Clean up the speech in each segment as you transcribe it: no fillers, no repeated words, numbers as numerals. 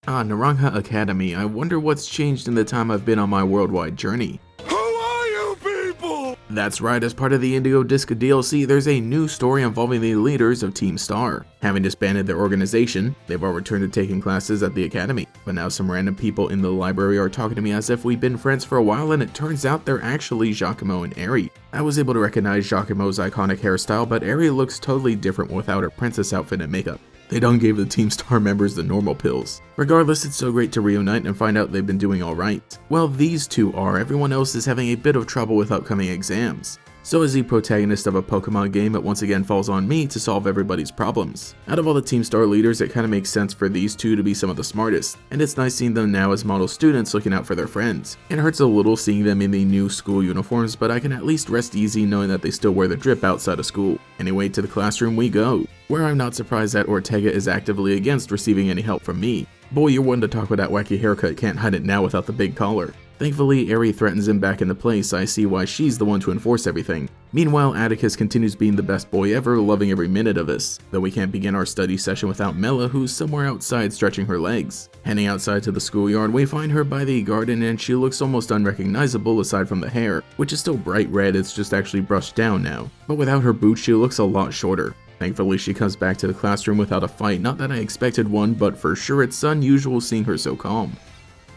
Ah, Naranja Academy. I wonder what's changed in the time I've been on my worldwide journey. Who are you people? That's right, as part of the Indigo Disc DLC, there's a new story involving the leaders of Team Star. Having disbanded their organization, they've all returned to taking classes at the academy. But now some random people in the library are talking to me as if we've been friends for a while, and it turns out they're actually Giacomo and Eri. I was able to recognize Giacomo's iconic hairstyle, but Eri looks totally different without her princess outfit and makeup. They done gave the Team Star members the normal pills. Regardless, it's so great to reunite and find out they've been doing alright. Well, these two are, everyone else is having a bit of trouble with upcoming exams. So as the protagonist of a Pokemon game, it once again falls on me to solve everybody's problems. Out of all the Team Star leaders, it kinda makes sense for these two to be some of the smartest, and it's nice seeing them now as model students looking out for their friends. It hurts a little seeing them in the new school uniforms, but I can at least rest easy knowing that they still wear the drip outside of school. Anyway, to the classroom we go, where I'm not surprised that Ortega is actively against receiving any help from me. Boy, you're one to talk with that wacky haircut, can't hide it now without the big collar. Thankfully, Eri threatens him back into place, so I see why she's the one to enforce everything. Meanwhile, Atticus continues being the best boy ever, loving every minute of this, though we can't begin our study session without Mela, who's somewhere outside stretching her legs. Heading outside to the schoolyard, we find her by the garden and she looks almost unrecognizable aside from the hair, which is still bright red, it's just actually brushed down now. But without her boots, she looks a lot shorter. Thankfully, she comes back to the classroom without a fight, not that I expected one, but for sure it's unusual seeing her so calm.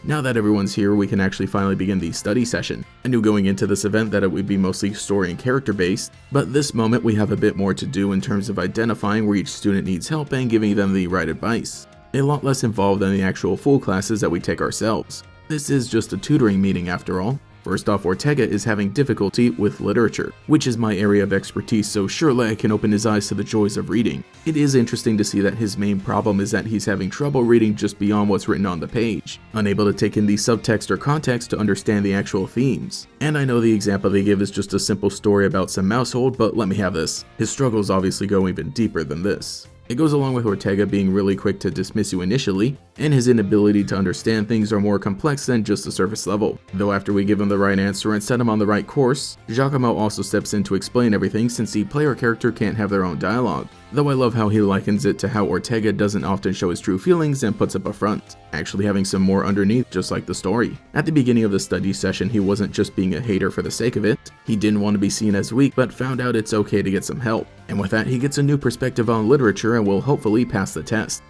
Now that everyone's here, we can actually finally begin the study session. I knew going into this event that it would be mostly story and character based, but this moment we have a bit more to do in terms of identifying where each student needs help and giving them the right advice. A lot less involved than the actual full classes that we take ourselves. This is just a tutoring meeting after all. First off, Ortega is having difficulty with literature, which is my area of expertise, so surely I can open his eyes to the joys of reading. It is interesting to see that his main problem is that he's having trouble reading just beyond what's written on the page, unable to take in the subtext or context to understand the actual themes. And I know the example they give is just a simple story about some mousehold, but let me have this. His struggles obviously go even deeper than this. It goes along with Ortega being really quick to dismiss you initially, and his inability to understand things are more complex than just the surface level. Though after we give him the right answer and set him on the right course, Giacomo also steps in to explain everything since the player character can't have their own dialogue. Though I love how he likens it to how Ortega doesn't often show his true feelings and puts up a front, actually having some more underneath just like the story. At the beginning of the study session, he wasn't just being a hater for the sake of it, he didn't want to be seen as weak but found out it's okay to get some help. And with that, he gets a new perspective on literature and will hopefully pass the test.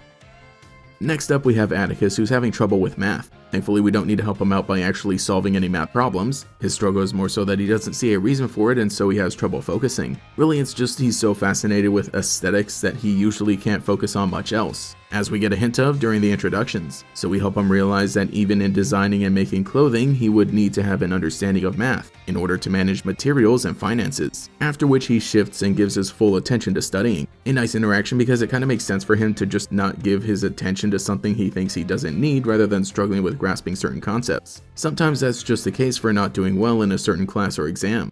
Next up we have Atticus, who's having trouble with math. Thankfully we don't need to help him out by actually solving any math problems. His struggle is more so that he doesn't see a reason for it and so he has trouble focusing. Really it's just he's so fascinated with aesthetics that he usually can't focus on much else, as we get a hint of during the introductions. So we help him realize that even in designing and making clothing, he would need to have an understanding of math in order to manage materials and finances. After which he shifts and gives his full attention to studying. A nice interaction because it kind of makes sense for him to just not give his attention to something he thinks he doesn't need rather than struggling with grasping certain concepts. Sometimes that's just the case for not doing well in a certain class or exam.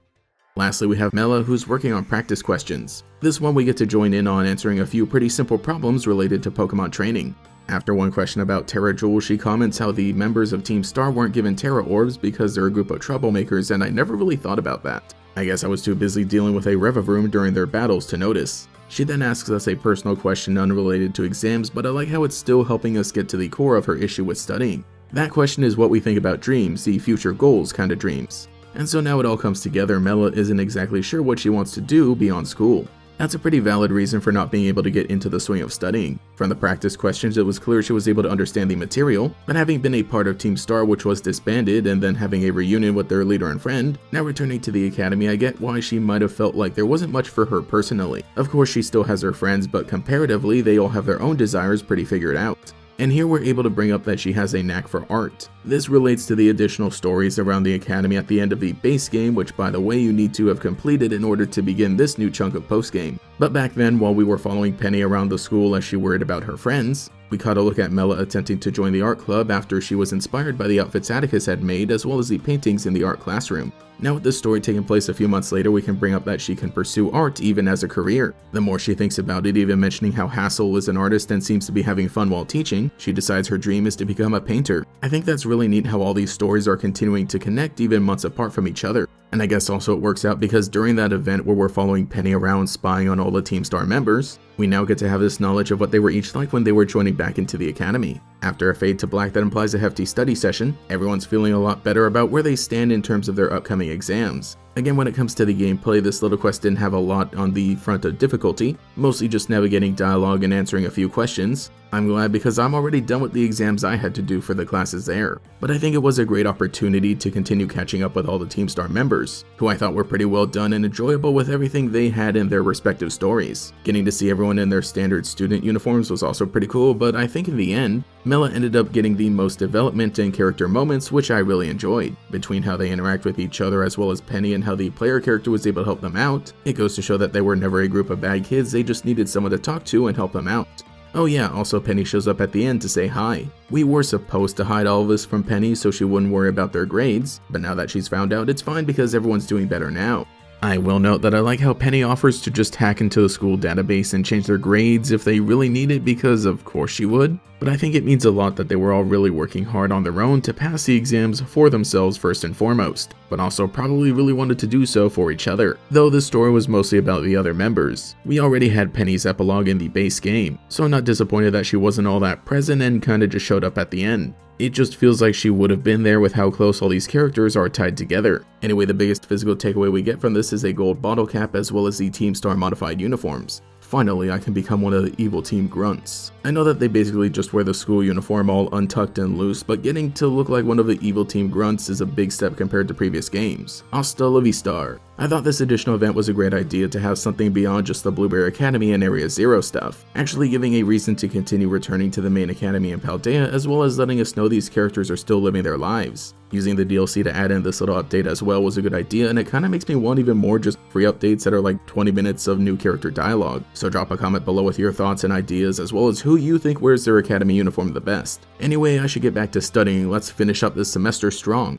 Lastly, we have Mela, who's working on practice questions. This one we get to join in on answering a few pretty simple problems related to Pokemon training. After one question about Terra Jewels, she comments how the members of Team Star weren't given Terra Orbs because they're a group of troublemakers, and I never really thought about that. I guess I was too busy dealing with a Revavroom during their battles to notice. She then asks us a personal question unrelated to exams, but I like how it's still helping us get to the core of her issue with studying. That question is what we think about dreams, the future goals kind of dreams. And so now it all comes together. Mela isn't exactly sure what she wants to do beyond school. That's a pretty valid reason for not being able to get into the swing of studying. From the practice questions, it was clear she was able to understand the material, but having been a part of Team Star, which was disbanded, and then having a reunion with their leader and friend, now returning to the academy, I get why she might have felt like there wasn't much for her personally. Of course, she still has her friends, but comparatively, they all have their own desires pretty figured out. And here we're able to bring up that she has a knack for art. This relates to the additional stories around the academy at the end of the base game, which by the way you need to have completed in order to begin this new chunk of post-game. But back then, while we were following Penny around the school as she worried about her friends, we caught a look at Mela attempting to join the art club after she was inspired by the outfits Atticus had made as well as the paintings in the art classroom. Now with this story taking place a few months later, we can bring up that she can pursue art even as a career. The more she thinks about it, even mentioning how Hassel is an artist and seems to be having fun while teaching, she decides her dream is to become a painter. I think that's really neat how all these stories are continuing to connect even months apart from each other. And I guess also it works out because during that event where we're following Penny around spying on all the Team Star members, we now get to have this knowledge of what they were each like when they were joining back into the academy. After a fade to black that implies a hefty study session, everyone's feeling a lot better about where they stand in terms of their upcoming exams. Again, when it comes to the gameplay, this little quest didn't have a lot on the front of difficulty, mostly just navigating dialogue and answering a few questions. I'm glad because I'm already done with the exams I had to do for the classes there. But I think it was a great opportunity to continue catching up with all the Team Star members, who I thought were pretty well done and enjoyable with everything they had in their respective stories. Getting to see everyone in their standard student uniforms was also pretty cool, but I think in the end, Mela ended up getting the most development and character moments, which I really enjoyed. Between how they interact with each other as well as Penny and how the player character was able to help them out, it goes to show that they were never a group of bad kids, they just needed someone to talk to and help them out. Oh yeah, also Penny shows up at the end to say hi. We were supposed to hide all of this from Penny so she wouldn't worry about their grades, but now that she's found out, it's fine because everyone's doing better now. I will note that I like how Penny offers to just hack into the school database and change their grades if they really need it, because of course she would. But I think it means a lot that they were all really working hard on their own to pass the exams for themselves first and foremost, but also probably really wanted to do so for each other. Though this story was mostly about the other members. We already had Penny's epilogue in the base game, so I'm not disappointed that she wasn't all that present and kinda just showed up at the end. It just feels like she would have been there with how close all these characters are tied together. Anyway, the biggest physical takeaway we get from this is a gold bottle cap as well as the Team Star modified uniforms. Finally, I can become one of the evil team grunts. I know that they basically just wear the school uniform all untucked and loose, but getting to look like one of the evil team grunts is a big step compared to previous games. Hasta la vista. I thought this additional event was a great idea to have something beyond just the Blueberry Academy and Area Zero stuff, actually giving a reason to continue returning to the main academy in Paldea, as well as letting us know these characters are still living their lives. Using the DLC to add in this little update as well was a good idea, and it kinda makes me want even more just free updates that are like 20 minutes of new character dialogue. So drop a comment below with your thoughts and ideas, as well as who you think wears their academy uniform the best. Anyway, I should get back to studying. Let's finish up this semester strong.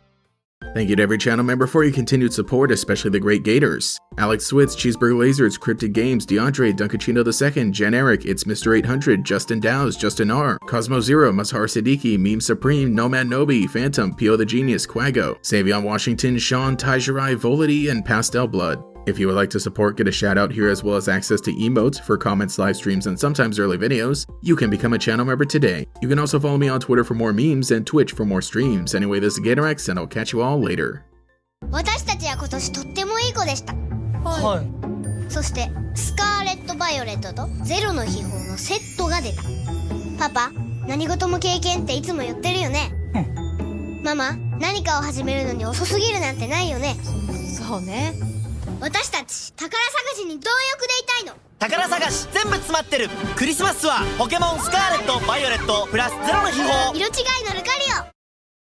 Thank you to every channel member for your continued support, especially the great Gators. Alex Switz, Cheeseburger Lasers, Cryptic Games, DeAndre, Dunkachino II, Jan Eric, It's Mr. 800, Justin Dowes, Justin R, Cosmo Zero, Mazhar Siddiqui, Meme Supreme, Nomad Nobi, Phantom, Pio the Genius, Quago, Savion Washington, Sean, Taijirai, Volity, and Pastel Blood. If you would like to support, get a shout out here as well as access to emotes for comments, live streams, and sometimes early videos, you can become a channel member today. You can also follow me on Twitter for more memes and Twitch for more streams. Anyway, this is Gatorex, and I'll catch you all later. 私たちは今年とってもいい子でした。はい。そしてスカーレット・バイオレットとゼロの秘宝のセットが出た。パパ、何事も経験っていつも言ってるよね。ママ、何かを始めるのに遅すぎるなんてないよね。そうね。私たち宝探しに貪欲でいたいの。宝探し全部詰まってる。クリスマスはポケモンスカーレットバイオレットプラスゼロの秘宝。色違い